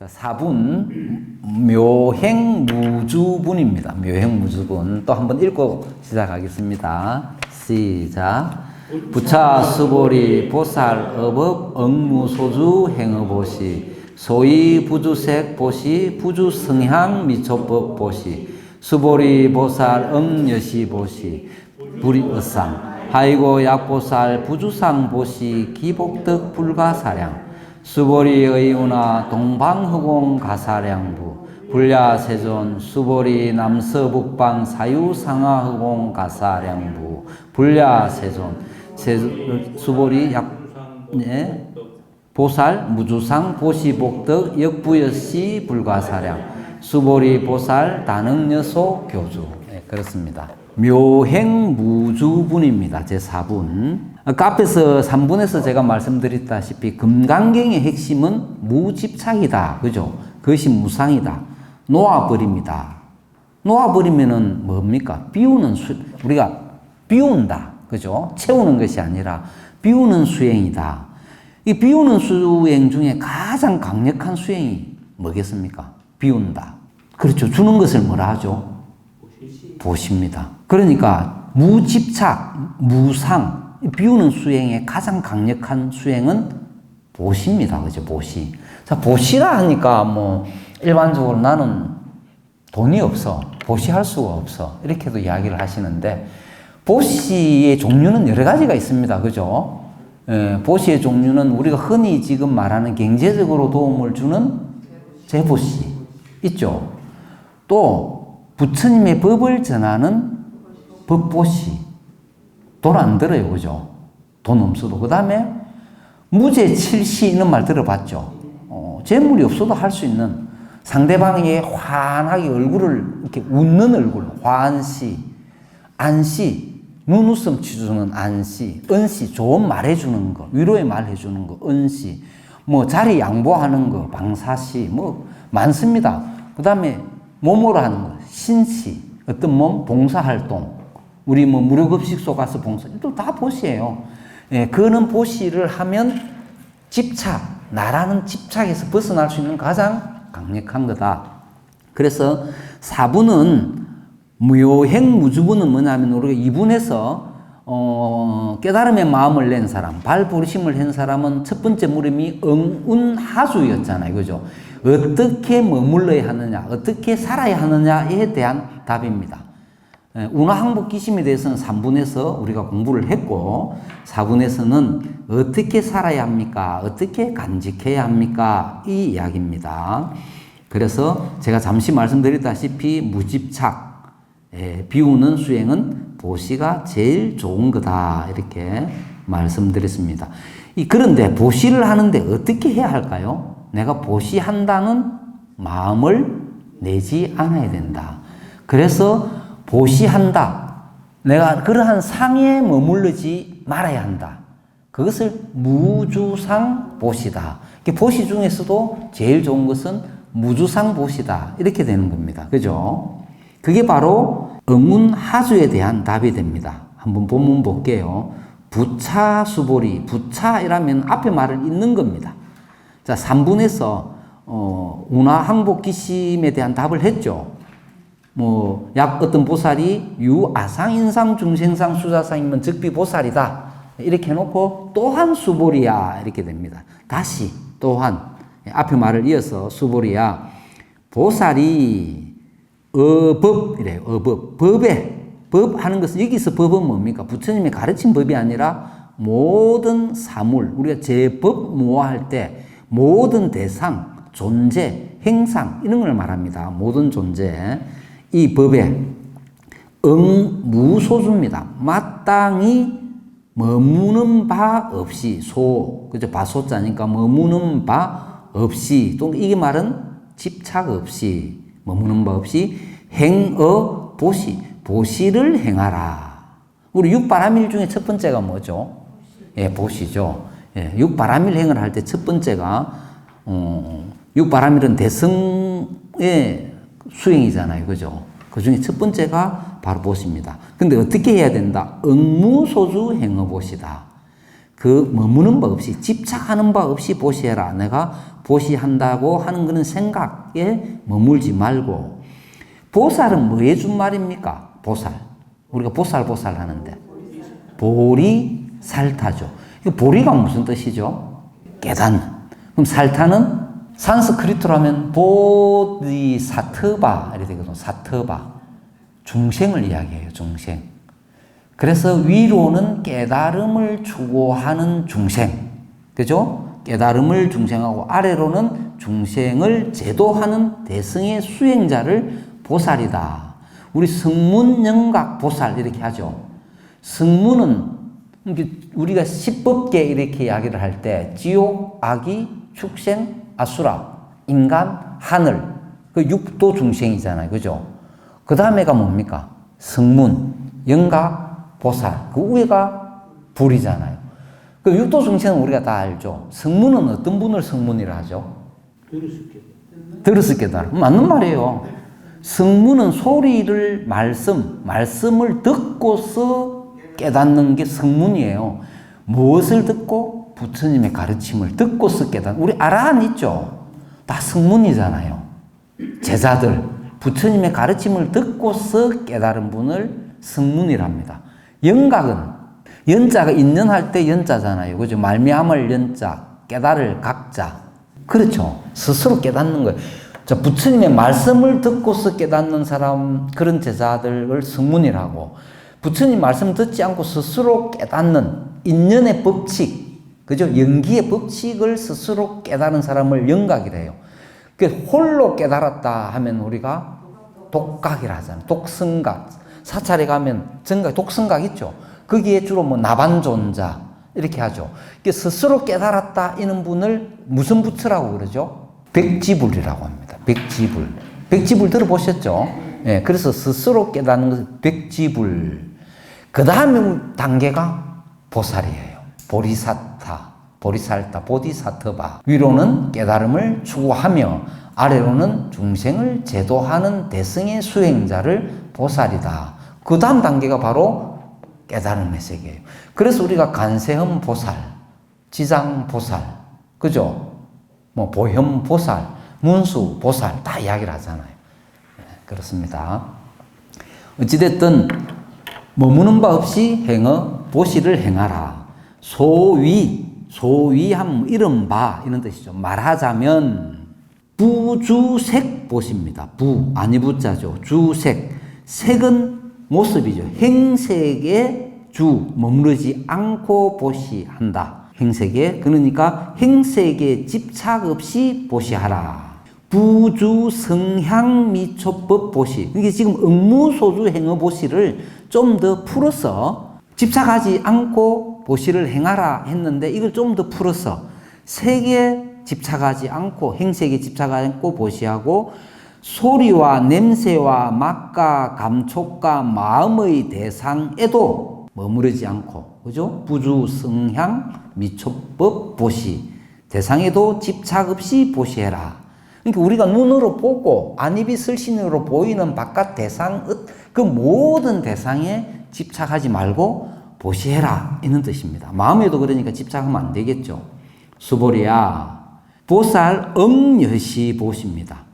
4분 묘행무주분입니다. 묘행무주분 또 한번 읽고 시작하겠습니다. 시작. 부차 수보리 보살 어법 억무소주 행어보시 소위 부주색 보시 부주성향 미초법 보시 수보리 보살 억여시 보시 불의의상 하이고 약보살 부주상 보시 기복덕 불가사량 수보리의 운하 동방허공 가사량부 불야세존 수보리 남서북방 사유상하허공 가사량부 불야세존 수보리 보살 무주상 보시복덕 역부여시 불가사량 수보리 보살 다능여소 교주. 네, 그렇습니다. 묘행무주분입니다. 제4분. 아까 앞에서 3분에서 제가 말씀드렸다시피 금강경의 핵심은 무집착이다. 그죠? 그것이 무상이다. 놓아버립니다. 놓아버리면은 뭡니까? 비우는 우리가 비운다. 그죠? 채우는 것이 아니라 비우는 수행이다. 이 비우는 수행 중에 가장 강력한 수행이 뭐겠습니까? 비운다. 그렇죠. 주는 것을 뭐라 하죠? 보시입니다. 그러니까 무집착, 무상, 비우는 수행의 가장 강력한 수행은 보시입니다. 그죠? 보시. 자, 보시라 하니까 뭐 일반적으로 나는 돈이 없어. 보시할 수가 없어. 이렇게도 이야기를 하시는데 보시의 종류는 여러 가지가 있습니다. 그죠? 예, 보시의 종류는 우리가 흔히 지금 말하는 경제적으로 도움을 주는 재보시 있죠. 또 부처님의 법을 전하는 법보시. 돈 안 들어요. 그죠? 돈 없어도. 그 다음에 무죄칠시 이런 말 들어봤죠. 재물이 없어도 할 수 있는 상대방에게 환하게 얼굴을 이렇게 웃는 얼굴, 환시, 안시, 눈웃음 치주는 안시, 은시, 좋은 말 해주는 거, 위로의 말 해주는 거, 은시, 뭐 자리 양보하는 거, 방사시, 뭐 많습니다. 그 다음에 몸으로 하는 거, 신시, 어떤 몸, 봉사활동, 우리 뭐 무료급식소 가서 봉사, 또 다 보시예요. 예, 그거는 보시를 하면 집착, 나라는 집착에서 벗어날 수 있는 가장 강력한 거다. 그래서 4분은 묘행무주분은 뭐냐면 우리가 2분에서 깨달음의 마음을 낸 사람, 발부르심을 한 사람은 첫 번째 물음이 응운하주였잖아요. 그죠? 어떻게 머물러야 하느냐, 어떻게 살아야 하느냐에 대한 답입니다. 운하항복기심에 대해서는 3분에서 우리가 공부를 했고 4분에서는 어떻게 살아야 합니까? 어떻게 간직해야 합니까? 이 이야기입니다. 그래서 제가 잠시 말씀드렸다시피 무집착, 비우는 수행은 보시가 제일 좋은 거다 이렇게 말씀드렸습니다. 그런데 보시를 하는데 어떻게 해야 할까요? 내가 보시한다는 마음을 내지 않아야 된다. 그래서 보시한다. 내가 그러한 상에 머무르지 말아야 한다. 그것을 무주상 보시다. 보시 중에서도 제일 좋은 것은 무주상 보시다. 이렇게 되는 겁니다. 그죠? 그게 바로 응운하주에 대한 답이 됩니다. 한번 본문 볼게요. 부차 수보리. 부차이라면 앞에 말을 잇는 겁니다. 자, 3분에서 운하항복기심에 대한 답을 했죠. 뭐 어떤 보살이 유아상인상 중생상 수자상이면 즉비보살이다 이렇게 해놓고 또한 수보리야 이렇게 됩니다. 다시 또한 앞에 말을 이어서 수보리야 보살이 어법 이래요. 어법 법 하는 것은 여기서 법은 뭡니까? 부처님이 가르친 법이 아니라 모든 사물 우리가 제법 모아할 때 모든 대상 존재 행상 이런 걸 말합니다. 모든 존재 이 법에 응무소주입니다. 마땅히 머무는 바 없이 그죠? 바소자니까 머무는 바 없이 또 이게 말은 집착 없이 머무는 바 없이 행어 보시를 행하라. 우리 육바라밀 중에 첫 번째가 뭐죠? 예, 보시죠. 예, 육바라밀 행을 할 때 첫 번째가 육바라밀은 대승의 수행이잖아요. 그죠? 그 중에 첫 번째가 바로 보시입니다. 근데 어떻게 해야 된다? 응무소주 행어보시다. 그 머무는 바 없이 집착하는 바 없이 보시해라. 내가 보시한다고 하는 그런 생각에 머물지 말고. 보살은 뭐에 준 말입니까? 보살. 우리가 보살 하는데 보리살타죠. 이 보리가 무슨 뜻이죠? 깨닫는. 그럼 살타는 산스크리트로 하면 보디사트바 이렇게 되거든요. 사트바. 중생을 이야기해요. 중생. 그래서 위로는 깨달음을 추구하는 중생. 그죠? 깨달음을 중생하고 아래로는 중생을 제도하는 대승의 수행자를 보살이다. 우리 성문영각 보살 이렇게 하죠. 성문은 우리가 십법계 이렇게 이야기를 할 때 지옥, 아기, 축생, 아수라, 인간, 하늘 그 육도 중생이잖아요. 그죠? 그 다음에가 뭡니까? 성문, 영각, 보살. 그 위가 불이잖아요. 그 육도 중생은 우리가 다 알죠. 성문은 어떤 분을 성문이라 하죠? 들었을 깨달음. 맞는 말이에요. 성문은 소리를 말씀을 듣고서 깨닫는 게 성문이에요. 무엇을 듣고? 부처님의 가르침을 듣고서 깨닫는. 우리 아라한 있죠? 다 성문이잖아요. 제자들. 부처님의 가르침을 듣고서 깨달은 분을 성문이랍니다. 영각은 연자가 인연할 때 연자잖아요. 그죠? 말미암을 연자, 깨달을 각자. 그렇죠. 스스로 깨닫는 거예요. 자, 부처님의 말씀을 듣고서 깨닫는 사람, 그런 제자들을 성문이라고. 부처님 말씀 듣지 않고 스스로 깨닫는 인연의 법칙, 그죠? 연기의 법칙을 스스로 깨달은 사람을 영각이래요. 그 홀로 깨달았다 하면 우리가 독각이라 하잖아요. 독성각. 사찰에 가면 정각, 독성각 있죠? 거기에 주로 뭐 나반존자 이렇게 하죠. 스스로 깨달았다 이런 분을 무슨 부처라고 그러죠? 백지불이라고 합니다. 백지불. 백지불 들어보셨죠? 예, 그래서 스스로 깨닫는 것은 백지불. 그 다음 단계가 보살이에요. 보리살타, 보디사트바. 위로는 깨달음을 추구하며 아래로는 중생을 제도하는 대승의 수행자를 보살이다. 그 다음 단계가 바로 깨달음의 세계예요. 그래서 우리가 간세음 보살, 지장 보살, 그죠? 뭐 보현 보살, 문수 보살 다 이야기를 하잖아요. 네, 그렇습니다. 어찌됐든 머무는 바 없이 행어 보시를 행하라. 소위함 이른바 이런 뜻이죠. 말하자면 부주색 보시입니다. 부 아니 부자죠. 주색. 색은 모습이죠. 행색에 주 머무르지 않고 보시한다. 행색에, 그러니까 행색에 집착 없이 보시하라. 부주 성향 미초법 보시. 이게 지금 응무소주 행어 보시를 좀 더 풀어서 집착하지 않고 보시를 행하라 했는데 이걸 좀 더 풀어서 색에 집착하지 않고 행색에 집착하지 않고 보시하고 소리와 냄새와 맛과 감촉과 마음의 대상에도 머무르지 않고, 그죠? 부주 성향 미초법 보시. 대상에도 집착 없이 보시해라. 그러니까 우리가 눈으로 보고 안입이 설신으로 보이는 바깥 대상, 그 모든 대상에 집착하지 말고 보시해라. 이런 뜻입니다. 마음에도 그러니까 집착하면 안 되겠죠. 수보리야, 보살 응여시 보십니다.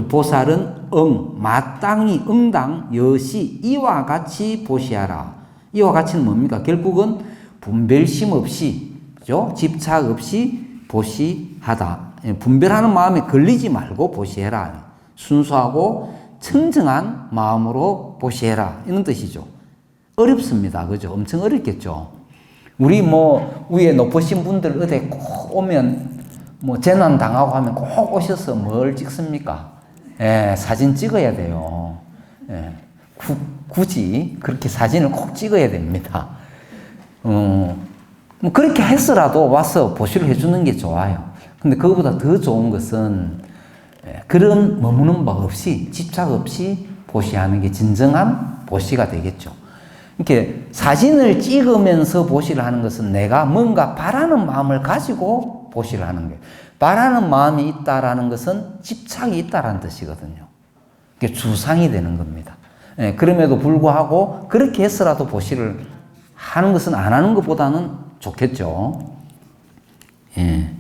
보살은 마땅히 응당 여시 이와 같이 보시하라. 이와 같이는 뭡니까? 결국은 분별심 없이, 그죠? 집착 없이 보시하다. 분별하는 마음에 걸리지 말고 보시해라. 순수하고 청정한 마음으로 보시해라. 이런 뜻이죠. 어렵습니다. 그죠? 엄청 어렵겠죠. 우리 뭐 위에 높으신 분들 어디 꼭 오면 뭐 재난 당하고 하면 꼭 오셔서 뭘 찍습니까? 예, 사진 찍어야 돼요. 예, 굳이 그렇게 사진을 꼭 찍어야 됩니다. 뭐 그렇게 해서라도 와서 보시를 해주는 게 좋아요. 근데 그거보다 더 좋은 것은 그런 머무는 바 없이 집착 없이 보시하는 게 진정한 보시가 되겠죠. 이렇게 사진을 찍으면서 보시를 하는 것은 내가 뭔가 바라는 마음을 가지고 보시를 하는 거예요. 바라는 마음이 있다라는 것은 집착이 있다라는 뜻이거든요. 그게 주상이 되는 겁니다. 그럼에도 불구하고 그렇게 해서라도 보시를 하는 것은 안 하는 것보다는 좋겠죠. 예.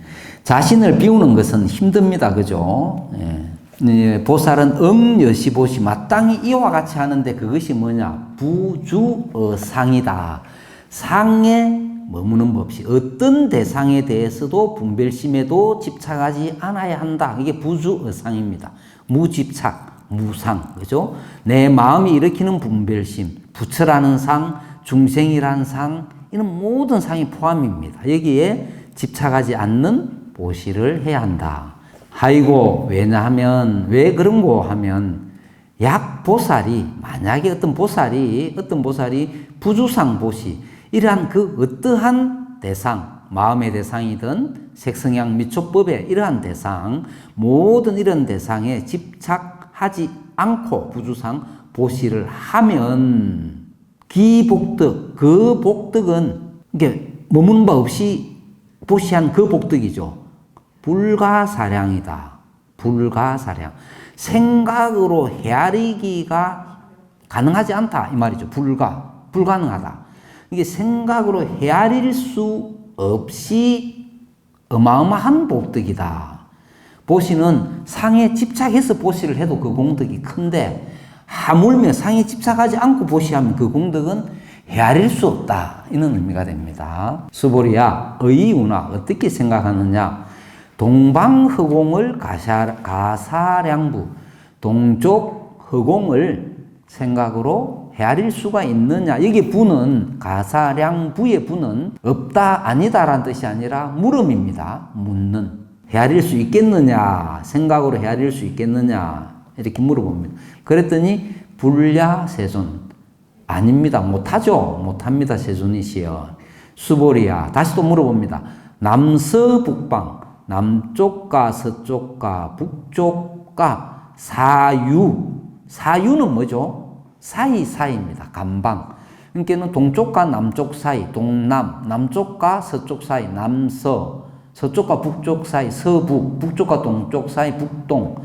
자신을 비우는 것은 힘듭니다. 그죠? 예. 예. 보살은 응여시보시 마땅히 이와 같이 하는데 그것이 뭐냐? 부주어상이다. 상에 머무는 법시 어떤 대상에 대해서도 분별심에도 집착하지 않아야 한다. 이게 부주어상입니다. 무집착, 무상, 그죠? 내 마음이 일으키는 분별심, 부처라는 상, 중생이라는 상, 이런 모든 상이 포함입니다. 여기에 집착하지 않는 보시를 해야 한다. 아이고, 왜냐하면, 왜 그런고 하면, 약보살이, 만약에 어떤 보살이 부주상 보시, 이러한 그 어떠한 대상, 마음의 대상이든 색성향 미촉법의 이러한 대상, 모든 이런 대상에 집착하지 않고 부주상 보시를 하면 기복득, 그 복득은 이게 머무는 바 없이 보시한 그 복득이죠. 불가사량이다. 불가사량. 생각으로 헤아리기가 가능하지 않다. 이 말이죠. 불가능하다. 이게 생각으로 헤아릴 수 없이 어마어마한 복덕이다. 보시는 상에 집착해서 보시를 해도 그 공덕이 큰데 하물며 상에 집착하지 않고 보시하면 그 공덕은 헤아릴 수 없다. 이런 의미가 됩니다. 수보리야, 의우나 어떻게 생각하느냐? 동방허공을 가사량부, 동쪽 허공을 생각으로 헤아릴 수가 있느냐? 여기 부는 가사량부의 부는 없다 아니다라는 뜻이 아니라 물음입니다. 묻는. 헤아릴 수 있겠느냐? 생각으로 헤아릴 수 있겠느냐? 이렇게 물어봅니다. 그랬더니 불야 세존. 아닙니다. 못하죠. 못합니다. 세존이시여. 수보리야. 다시 또 물어봅니다. 남서북방. 남쪽과 서쪽과 북쪽과 사유. 사유는 뭐죠? 사이입니다. 간방. 그러니까 동쪽과 남쪽 사이, 동남, 남쪽과 서쪽 사이, 남서, 서쪽과 북쪽 사이, 서북, 북쪽과 동쪽 사이, 북동.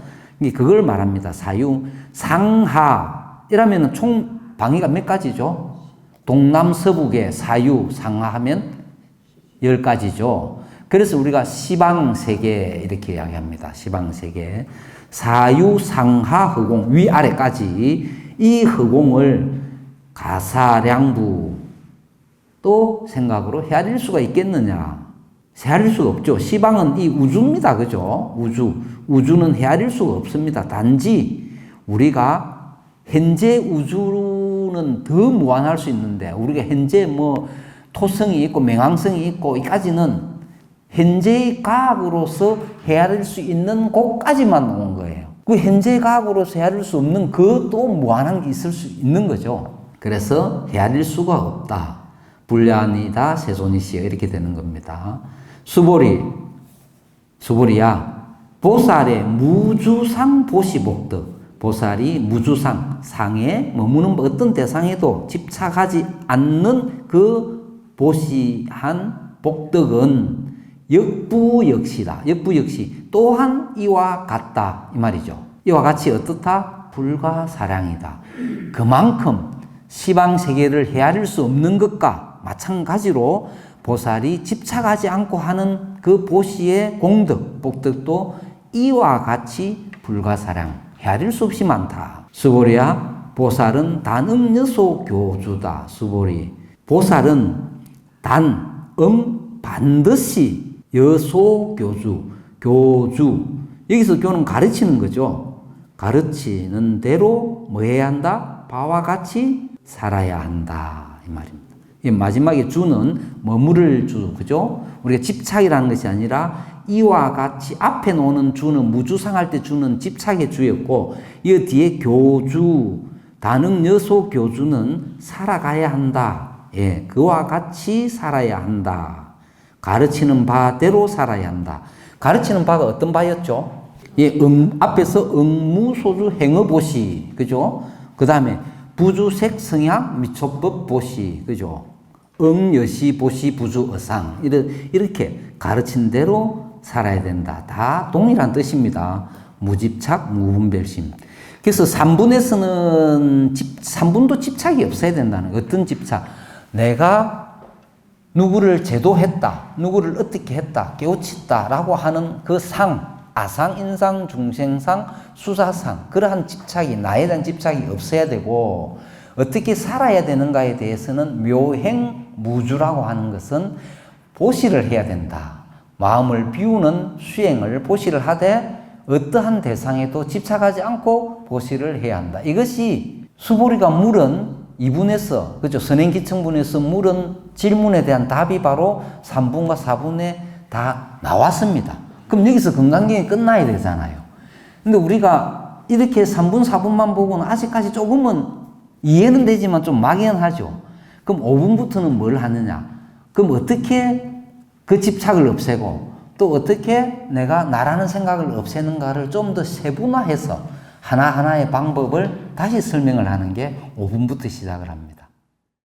그걸 말합니다. 사유. 상하. 이라면 총 방위가 몇 가지죠? 동남, 서북의 사유, 상하하면 10가지죠. 그래서 우리가 시방세계 이렇게 이야기합니다. 시방세계. 사유, 상하, 허공, 위아래까지 이 허공을 가사량부 또 생각으로 헤아릴 수가 있겠느냐? 헤아릴 수가 없죠. 시방은 이 우주입니다. 그죠? 우주는 헤아릴 수가 없습니다. 단지 우리가 현재 우주는 더 무한할 수 있는데 우리가 현재 뭐 토성이 있고 맹왕성이 있고 이까지는 현재의 과학으로서 헤아릴 수 있는 곳까지만 나온 거예요. 그 현재 과학으로서 헤아릴 수 없는 그 또 무한한 게 있을 수 있는 거죠. 그래서 헤아릴 수가 없다. 불야니다 세존이시여 이렇게 되는 겁니다. 수보리야 보살의 무주상 보시복덕. 보살이 무주상 상에 머무는 어떤 대상에도 집착하지 않는 그 보시한 복덕은 역부 역시다. 역부 역시 또한 이와 같다. 이 말이죠. 이와 같이 어떻다? 불가사량이다. 그만큼 시방세계를 헤아릴 수 없는 것과 마찬가지로 보살이 집착하지 않고 하는 그 보시의 공덕, 복덕도 이와 같이 불가사량, 헤아릴 수 없이 많다. 수보리야, 보살은 단음여소 교주다. 수보리. 보살은 반드시 여소 교주. 여기서 교는 가르치는 거죠. 가르치는 대로 뭐 해야 한다? 바와 같이 살아야 한다. 이 말입니다. 이 마지막에 주는 머무를 주, 그죠? 우리가 집착이라는 것이 아니라 이와 같이 앞에 놓는 주는 무주상할 때 주는 집착의 주였고 이 뒤에 교주, 단응 여소 교주는 살아가야 한다. 예, 그와 같이 살아야 한다. 가르치는 바대로 살아야 한다. 가르치는 바가 어떤 바였죠? 예, 앞에서 응무소주 행어보시, 그죠? 그 다음에 부주색 성향 미촉법 보시, 그죠? 응여시 보시 부주어상 이렇게 가르친 대로 살아야 된다. 다 동일한 뜻입니다. 무집착 무분별심. 그래서 3분에서는 3분도 집착이 없어야 된다는 거예요. 어떤 집착? 내가 누구를 제도했다, 누구를 어떻게 했다, 깨우쳤다라고 하는 그 상, 아상, 인상, 중생상, 수사상, 그러한 집착이, 나에 대한 집착이 없어야 되고, 어떻게 살아야 되는가에 대해서는 묘행무주라고 하는 것은 보시를 해야 된다. 마음을 비우는 수행을 보시를 하되 어떠한 대상에도 집착하지 않고 보시를 해야 한다. 이것이 수보리가 물은 이분에서, 그죠? 선행기청분에서 물은 질문에 대한 답이 바로 3분과 4분에 다 나왔습니다. 그럼 여기서 건강경이 끝나야 되잖아요. 근데 우리가 이렇게 3분, 4분만 보고는 아직까지 조금은 이해는 되지만 좀 막연하죠. 그럼 5분부터는 뭘 하느냐? 그럼 어떻게 그 집착을 없애고 또 어떻게 내가 나라는 생각을 없애는가를 좀 더 세분화해서 하나하나의 방법을 다시 설명을 하는 게 5분부터 시작을 합니다.